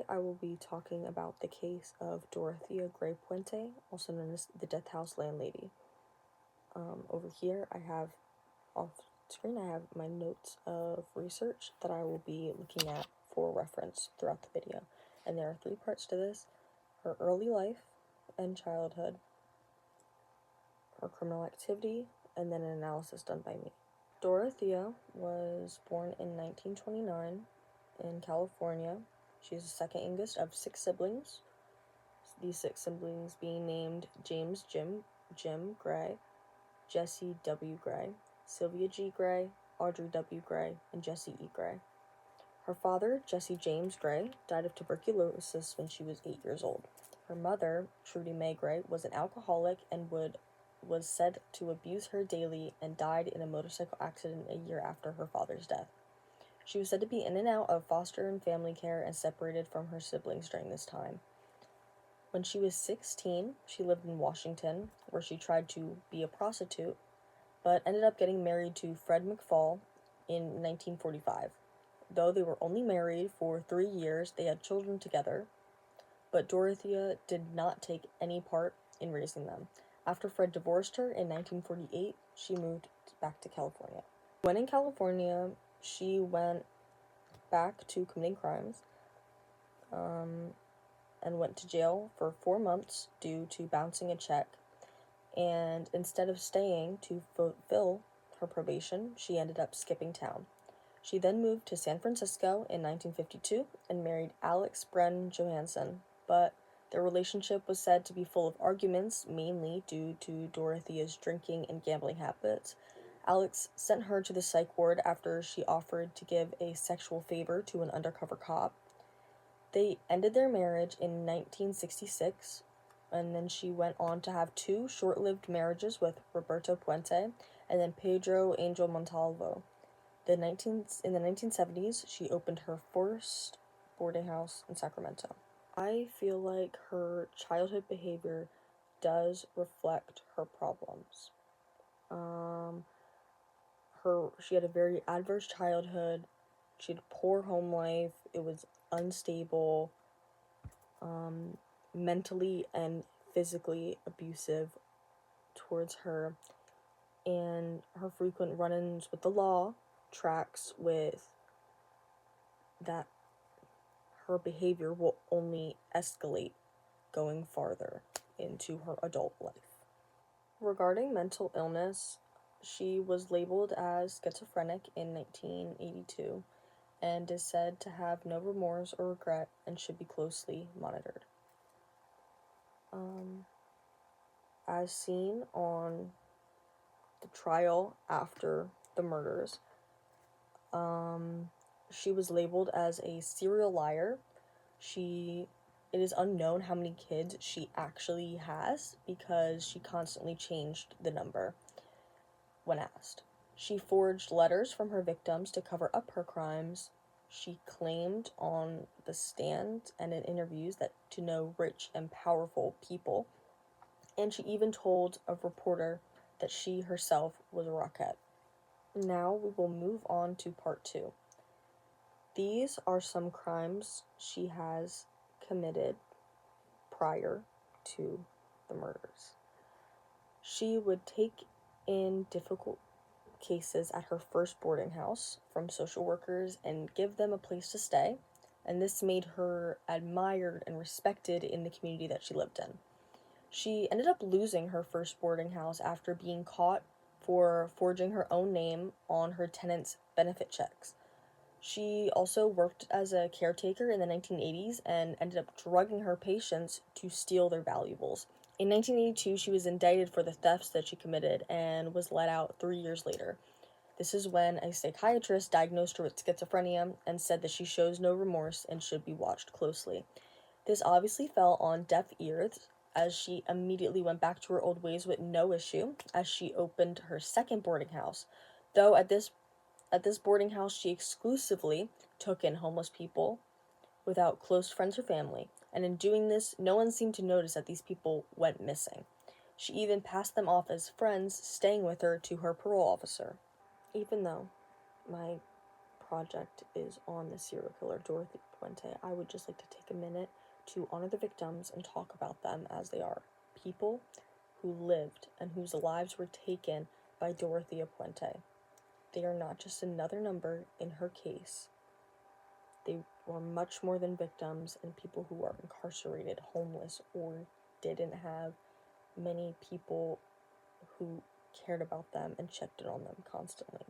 I will be talking about the case of Dorothea Gray Puente, also known as the Death House Landlady. Over here, I have off screen, I have my notes of research that I will be looking at for reference throughout the video. And there are 3 parts to this: her early life and childhood, her criminal activity, and then an analysis done by me. Dorothea was born in 1929 in California. She's the second youngest of 6 siblings. These 6 siblings being named James Jim Gray, Jesse W. Gray, Sylvia G. Gray, Audrey W. Gray, and Jesse E. Gray. Her father, Jesse James Gray, died of tuberculosis when she was 8 years old. Her mother, Trudy May Gray, was an alcoholic and was said to abuse her daily and died in a motorcycle accident a year after her father's death. She was said to be in and out of foster and family care and separated from her siblings during this time. When she was 16, she lived in Washington, where she tried to be a prostitute, but ended up getting married to Fred McFall in 1945. Though they were only married for 3 years, they had children together, but Dorothea did not take any part in raising them. After Fred divorced her in 1948, she moved back to California. When in California, she went back to committing crimes, and went to jail for 4 months due to bouncing a check. And instead of staying to fulfill her probation, she ended up skipping town. She then moved to San Francisco in 1952 and married Alex Bren Johansson, but their relationship was said to be full of arguments, mainly due to Dorothea's drinking and gambling habits. Alex sent her to the psych ward after she offered to give a sexual favor to an undercover cop. They ended their marriage in 1966, and then she went on to have 2 short-lived marriages with Roberto Puente and then Pedro Angel Montalvo. In the 1970s, she opened her first boarding house in Sacramento. I feel like her childhood behavior does reflect her problems. She had a very adverse childhood. She had a poor home life. It was unstable, mentally and physically abusive towards her, and her frequent run-ins with the law tracks with that her behavior will only escalate going farther into her adult life. Regarding mental illness, she was labeled as schizophrenic in 1982 and is said to have no remorse or regret and should be closely monitored. As seen on the trial after the murders, she was labeled as a serial liar. It is unknown how many kids she actually has because she constantly changed the number when asked. She forged letters from her victims to cover up her crimes. She claimed on the stand and in interviews to know rich and powerful people, and she even told a reporter that she herself was a Rockette. Now we will move on to part 2. These are some crimes she has committed prior to the murders. She would take in difficult cases at her first boarding house from social workers and give them a place to stay, and this made her admired and respected in the community that she lived in. She ended up losing her first boarding house after being caught for forging her own name on her tenants' benefit checks. She also worked as a caretaker in the 1980s and ended up drugging her patients to steal their valuables. In 1982, she was indicted for the thefts that she committed and was let out 3 years later. This is when a psychiatrist diagnosed her with schizophrenia and said that she shows no remorse and should be watched closely. This obviously fell on deaf ears, as she immediately went back to her old ways with no issue, as she opened her second boarding house. Though at this boarding house, she exclusively took in homeless people without close friends or family, and in doing this, no one seemed to notice that these people went missing. She even passed them off as friends staying with her to her parole officer. Even though my project is on the serial killer Dorothea Puente, I would just like to take a minute to honor the victims and talk about them as they are. People who lived and whose lives were taken by Dorothea Puente. They are not just another number in her case. They were much more than victims and people who are incarcerated, homeless, or didn't have many people who cared about them and checked in on them constantly.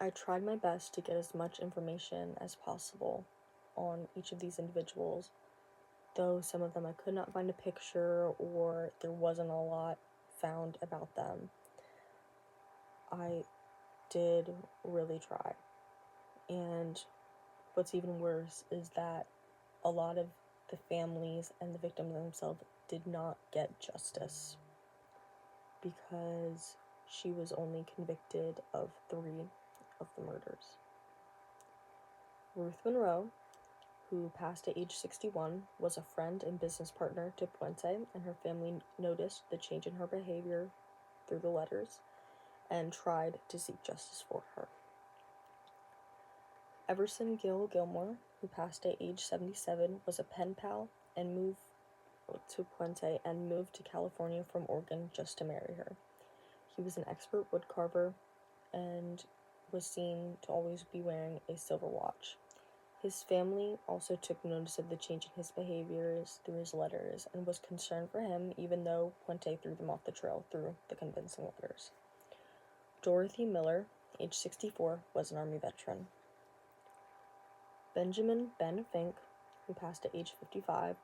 I tried my best to get as much information as possible on each of these individuals, though some of them I could not find a picture or there wasn't a lot found about them. I did really try. And what's even worse is that a lot of the families and the victims themselves did not get justice because she was only convicted of 3 of the murders. Ruth Monroe, who passed at age 61, was a friend and business partner to Puente, and her family noticed the change in her behavior through the letters and tried to seek justice for her. Everson Gill Gilmore, who passed at age 77, was a pen pal and moved to Puente and moved to California from Oregon just to marry her. He was an expert woodcarver and was seen to always be wearing a silver watch. His family also took notice of the change in his behaviors through his letters and was concerned for him, even though Puente threw them off the trail through the convincing letters. Dorothy Miller, age 64, was an Army veteran. Benjamin Ben Fink, who passed at age 55,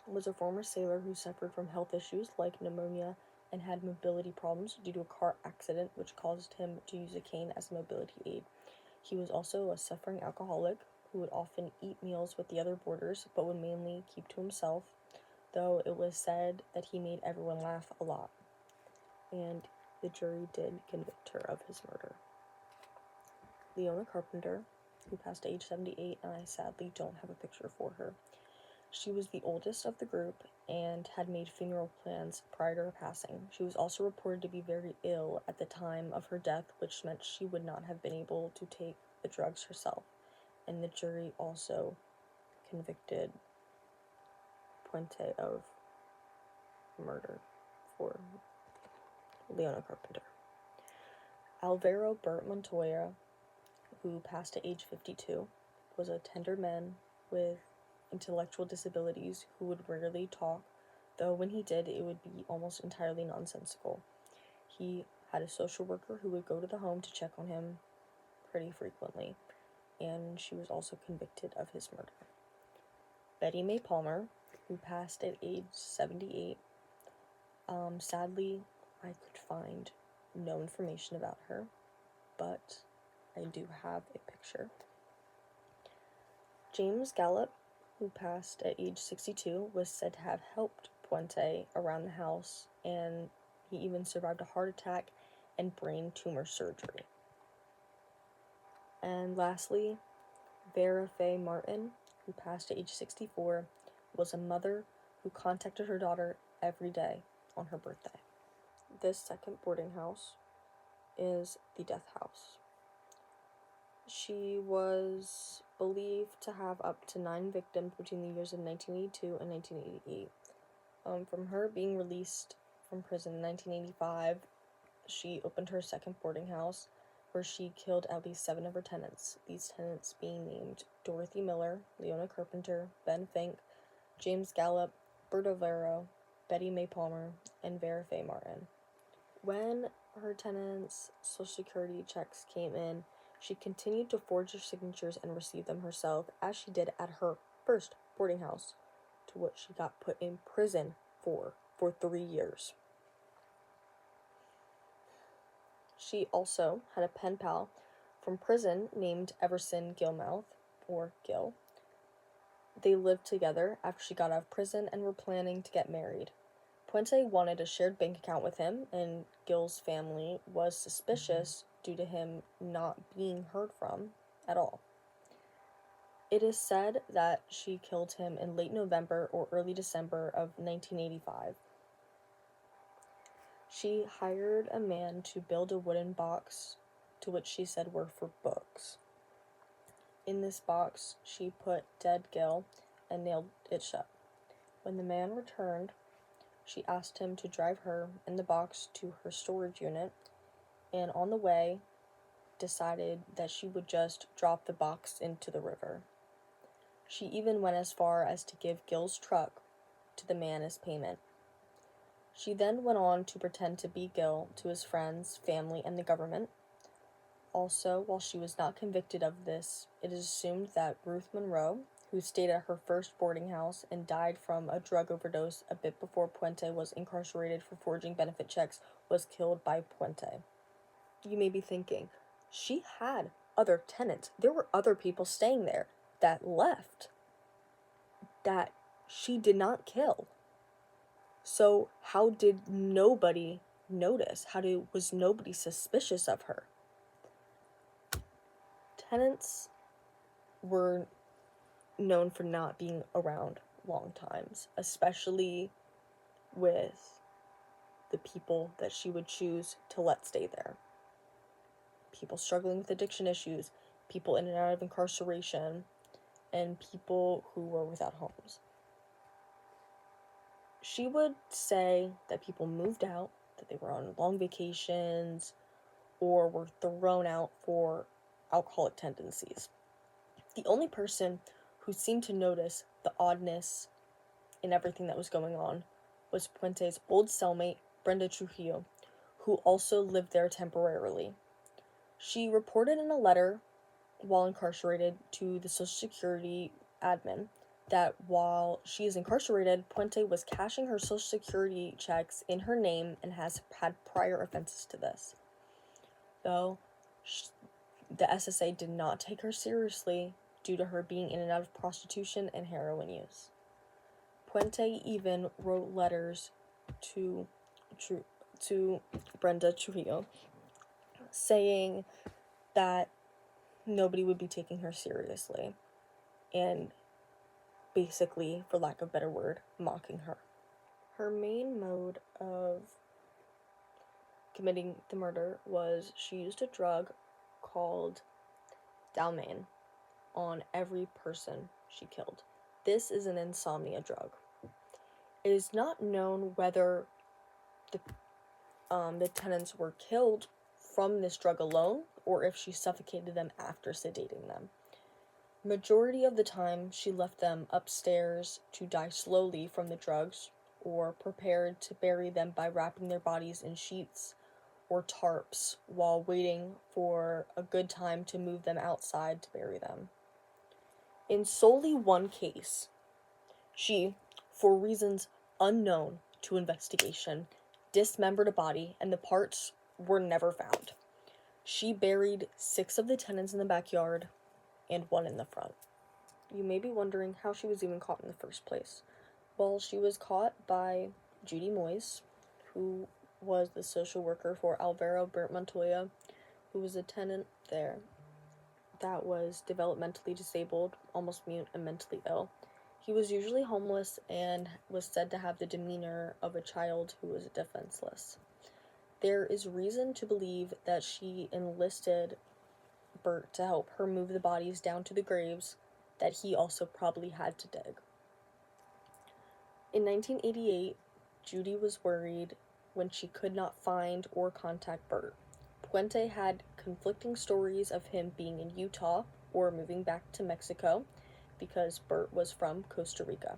was a former sailor who suffered from health issues like pneumonia and had mobility problems due to a car accident which caused him to use a cane as a mobility aid. He was also a suffering alcoholic who would often eat meals with the other boarders but would mainly keep to himself, though it was said that he made everyone laugh a lot. And the jury did convict her of his murder. Leona Carpenter, who passed at age 78, and I sadly don't have a picture for her. She was the oldest of the group and had made funeral plans prior to her passing. She was also reported to be very ill at the time of her death, which meant she would not have been able to take the drugs herself. And the jury also convicted Puente of murder for Leona Carpenter. Alvaro Burt Montoya, who passed at age 52, was a tender man with intellectual disabilities who would rarely talk, though when he did, it would be almost entirely nonsensical. He had a social worker who would go to the home to check on him pretty frequently, and she was also convicted of his murder. Betty Mae Palmer, who passed at age 78, sadly, I could find no information about her, but I do have a picture. James Gallup, who passed at age 62, was said to have helped Puente around the house, and he even survived a heart attack and brain tumor surgery. And lastly, Vera Faye Martin, who passed at age 64, was a mother who contacted her daughter every day on her birthday. This second boarding house is the death house. She was believed to have up to 9 victims between the years of 1982 and 1988. From her being released from prison in 1985, she opened her second boarding house, where she killed at least 7 of her tenants, these tenants being named Dorothy Miller, Leona Carpenter, Ben Fink, James Gallup, Bert Overo, Betty Mae Palmer, and Vera Faye Martin. When her tenants' Social Security checks came in, she continued to forge their signatures and receive them herself, as she did at her first boarding house, to what she got put in prison for 3 years. She also had a pen pal from prison named Everson Gilmouth, or Gill. They lived together after she got out of prison and were planning to get married. Puente wanted a shared bank account with him, and Gill's family was suspicious due to him not being heard from at all. It is said that she killed him in late November or early December of 1985. She hired a man to build a wooden box to which she said were for books. In this box, she put dead Gil and nailed it shut. When the man returned, she asked him to drive her and the box to her storage unit, and on the way, decided that she would just drop the box into the river. She even went as far as to give Gil's truck to the man as payment. She then went on to pretend to be Gil to his friends, family, and the government. Also, while she was not convicted of this, it is assumed that Ruth Monroe, who stayed at her first boarding house and died from a drug overdose a bit before Puente was incarcerated for forging benefit checks, was killed by Puente. You may be thinking, she had other tenants. There were other people staying there that left that she did not kill. So how did nobody notice? Was nobody suspicious of her? Tenants were known for not being around long times, especially with the people that she would choose to let stay there. People struggling with addiction issues, people in and out of incarceration, and people who were without homes. She would say that people moved out, that they were on long vations, or were thrown out for alcoholic tendencies. The only person who seemed to notice the oddness in everything that was going on was Puente's old cellmate, Brenda Trujillo, who also lived there temporarily. She reported in a letter while incarcerated to the Social Security admin that while she is incarcerated, Puente was cashing her Social Security checks in her name and has had prior offenses to this. Though the SSA did not take her seriously due to her being in and out of prostitution and heroin use. Puente even wrote letters to Brenda Trujillo saying that nobody would be taking her seriously and basically, for lack of a better word, mocking her. Her main mode of committing the murder was she used a drug called Dalmane on every person she killed. This is an insomnia drug. It is not known whether the tenants were killed from this drug alone or if she suffocated them after sedating them. Majority of the time, she left them upstairs to die slowly from the drugs or prepared to bury them by wrapping their bodies in sheets or tarps while waiting for a good time to move them outside to bury them. In solely one case, she, for reasons unknown to investigation, dismembered a body and the parts were never found. She buried 6 of the tenants in the backyard and 1 in the front. You may be wondering how she was even caught in the first place. Well, she was caught by Judy Moyes, who was the social worker for Alvaro Bert Montoya, who was a tenant there that was developmentally disabled, almost mute, and mentally ill. He was usually homeless and was said to have the demeanor of a child who was defenseless. There is reason to believe that she enlisted Bert to help her move the bodies down to the graves that he also probably had to dig. In 1988, Judy was worried when she could not find or contact Bert. Puente had conflicting stories of him being in Utah or moving back to Mexico because Bert was from Costa Rica.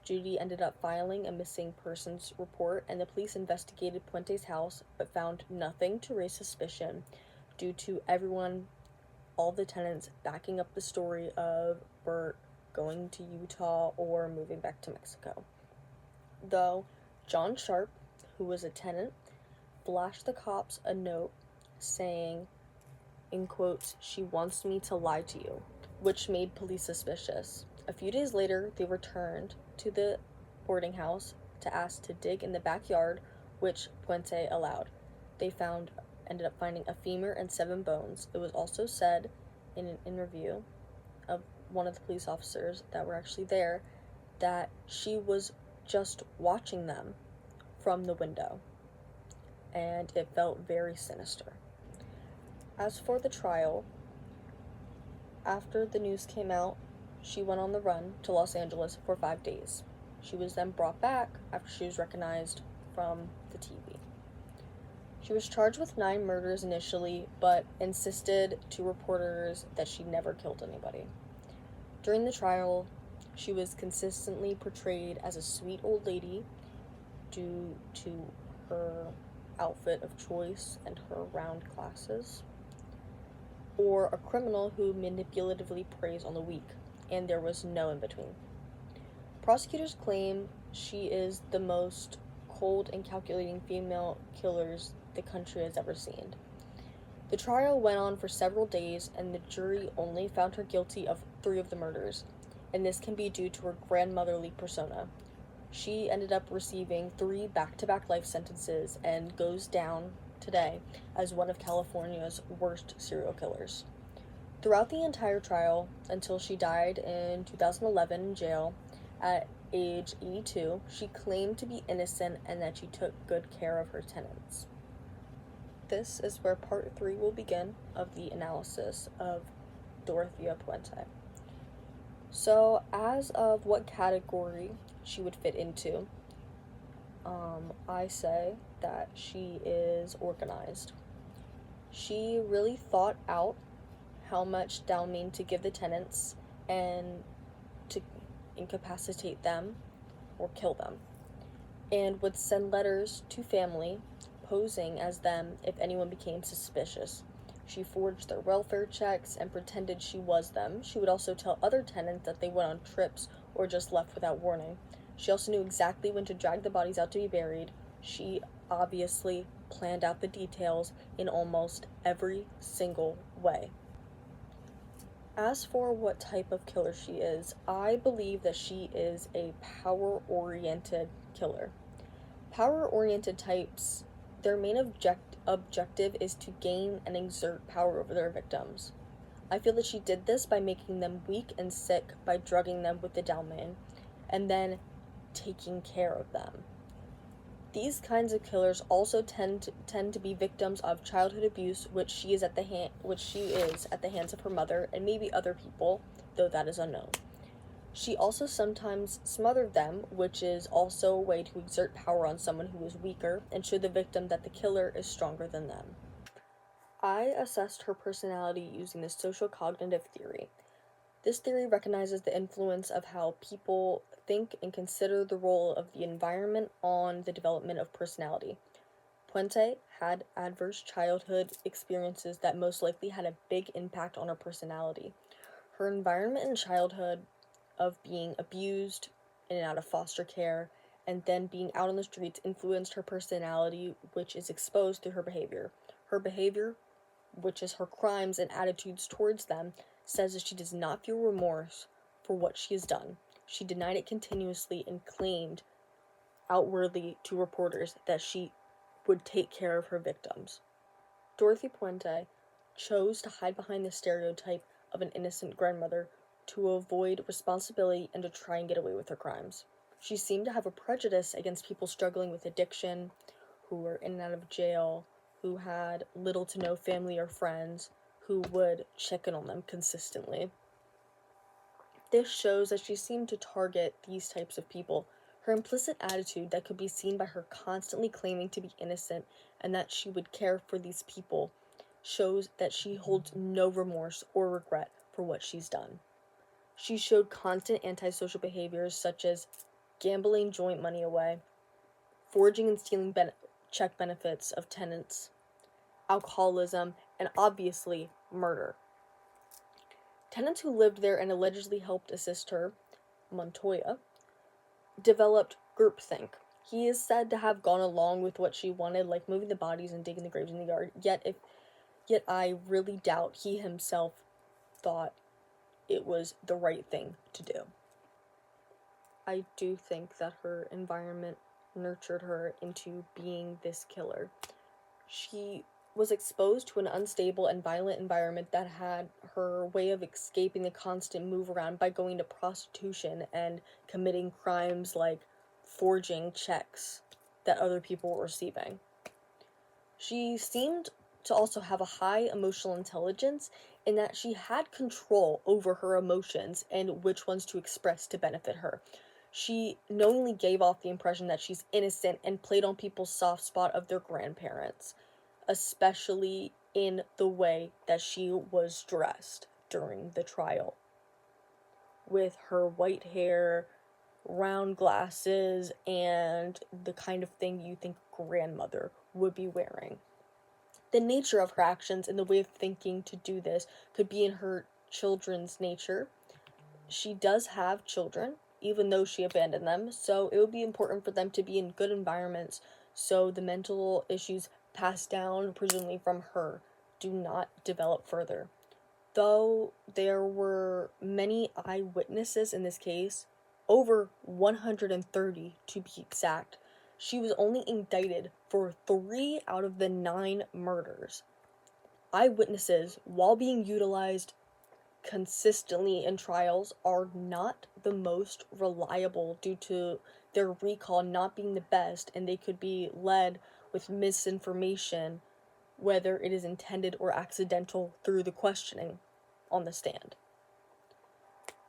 Judy ended up filing a missing persons report, and the police investigated Puente's house but found nothing to raise suspicion due to all the tenants backing up the story of Bert going to Utah or moving back to Mexico. Though John Sharp, who was a tenant, flashed the cops a note saying, in quotes, "She wants me to lie to you," which made police suspicious. A few days later, they returned to the boarding house to ask to dig in the backyard, which Puente allowed. They ended up finding a femur and 7 bones. It was also said in an interview of one of the police officers that were actually there that she was just watching them from the window, and it felt very sinister. As for the trial, after the news came out, she went on the run to Los Angeles for 5 days. She was then brought back after she was recognized from the TV. She was charged with 9 murders initially, but insisted to reporters that she never killed anybody. During the trial, she was consistently portrayed as a sweet old lady due to her outfit of choice and her round glasses, or a criminal who manipulatively preys on the weak, and there was no in between. Prosecutors claim she is the most cold and calculating female killers the country has ever seen. The trial went on for several days, and the jury only found her guilty of 3 of the murders, and this can be due to her grandmotherly persona. She ended up receiving 3 back-to-back life sentences and goes down today as one of California's worst serial killers. Throughout the entire trial, until she died in 2011 in jail at age 82, she claimed to be innocent and that she took good care of her tenants. This is where part 3 will begin of the analysis of Dorothea Puente. So, as of what category she would fit into, I say that she is organized. She really thought out how much downmean to give the tenants and to incapacitate them or kill them, and would send letters to family posing as them if anyone became suspicious. She forged their welfare checks and pretended she was them. She would also tell other tenants that they went on trips or just left without warning. She also knew exactly when to drag the bodies out to be buried. She obviously planned out the details in almost every single way. As for what type of killer she is, I believe that she is a power-oriented killer. Power-oriented types, their main objective is to gain and exert power over their victims. I feel that she did this by making them weak and sick by drugging them with the Dalman, and then taking care of them. These kinds of killers also tend to be victims of childhood abuse, which she is at the hands of her mother and maybe other people, though that is unknown. She also sometimes smothered them, which is also a way to exert power on someone who is weaker and show the victim that the killer is stronger than them. I assessed her personality using the social cognitive theory. This theory recognizes the influence of how people think and consider the role of the environment on the development of personality. Puente had adverse childhood experiences that most likely had a big impact on her personality. Her environment in childhood of being abused in and out of foster care and then being out on the streets influenced her personality, which is exposed through her behavior. Her behavior, which is her crimes and attitudes towards them, says that she does not feel remorse for what she has done. She denied it continuously and claimed outwardly to reporters that she would take care of her victims. Dorothy Puente chose to hide behind the stereotype of an innocent grandmother to avoid responsibility and to try and get away with her crimes. She seemed to have a prejudice against people struggling with addiction, who were in and out of jail, who had little to no family or friends, who would check in on them consistently. This shows that she seemed to target these types of people. Her implicit attitude that could be seen by her constantly claiming to be innocent and that she would care for these people shows that she holds no remorse or regret for what she's done. She showed constant antisocial behaviors such as gambling joint money away, forging and stealing check benefits of tenants, alcoholism, and obviously murder. Tenants who lived there and allegedly helped assist her, Montoya, developed groupthink. He is said to have gone along with what she wanted, like moving the bodies and digging the graves in the yard, yet I really doubt he himself thought it was the right thing to do. I do think that her environment nurtured her into being this killer. She was exposed to an unstable and violent environment that had her way of escaping the constant move around by going to prostitution and committing crimes like forging checks that other people were receiving. She seemed to also have a high emotional intelligence, in that she had control over her emotions and which ones to express to benefit her. She knowingly gave off the impression that she's innocent and played on people's soft spot of their grandparents, especially in the way that she was dressed during the trial, with her white hair, round glasses, and the kind of thing you think grandmother would be wearing. The nature of her actions and the way of thinking to do this could be in her children's nature. She does have children, even though she abandoned them, so it would be important for them to be in good environments so the mental issues passed down, presumably from her, do not develop further. Though there were many eyewitnesses in this case, over 130 to be exact, she was only indicted for 3 out of the 9 murders. Eyewitnesses, while being utilized consistently in trials, are not the most reliable due to their recall not being the best, and they could be led with misinformation, whether it is intended or accidental, through the questioning on the stand.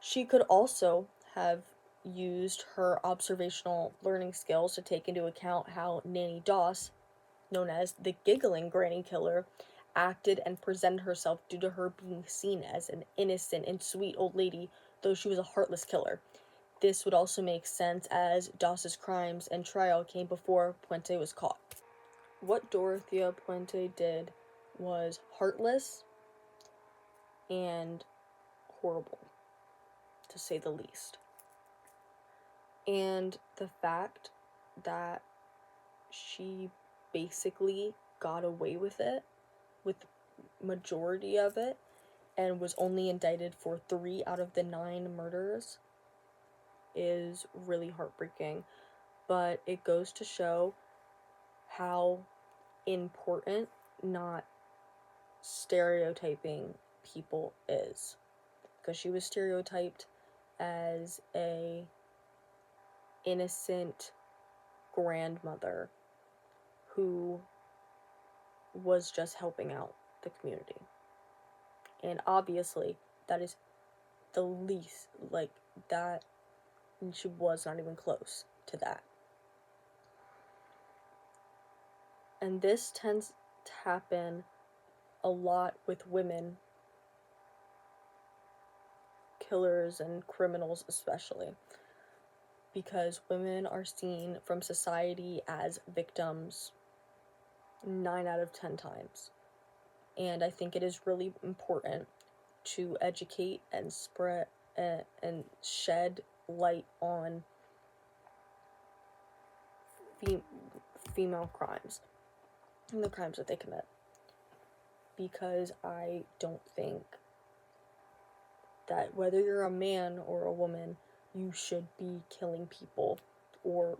She could also have used her observational learning skills to take into account how Nanny Doss, known as the giggling granny killer, acted and presented herself due to her being seen as an innocent and sweet old lady, though she was a heartless killer. This would also make sense as Doss's crimes and trial came before Puente was caught. What Dorothea Puente did was heartless and horrible, to say the least. And the fact that she basically got away with it, with majority of it, and was only indicted for 3 out of the 9 murders, is really heartbreaking. But it goes to show how important not stereotyping people is. Because she was stereotyped as a innocent grandmother who was just helping out the community. And obviously, that is the least, that, and she was not even close to that. And this tends to happen a lot with women killers and criminals, especially because women are seen from society as victims 9 out of 10 times. And I think it is really important to educate and spread and shed light on female crimes and the crimes that they commit, because I don't think that whether you're a man or a woman, you should be killing people or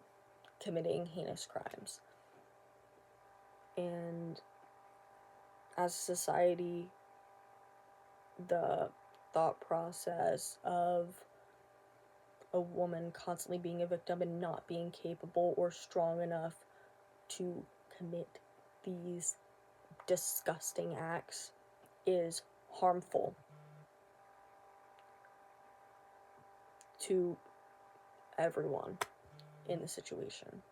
committing heinous crimes. And as a society, the thought process of a woman constantly being a victim and not being capable or strong enough to commit these disgusting acts is harmful to everyone in the situation.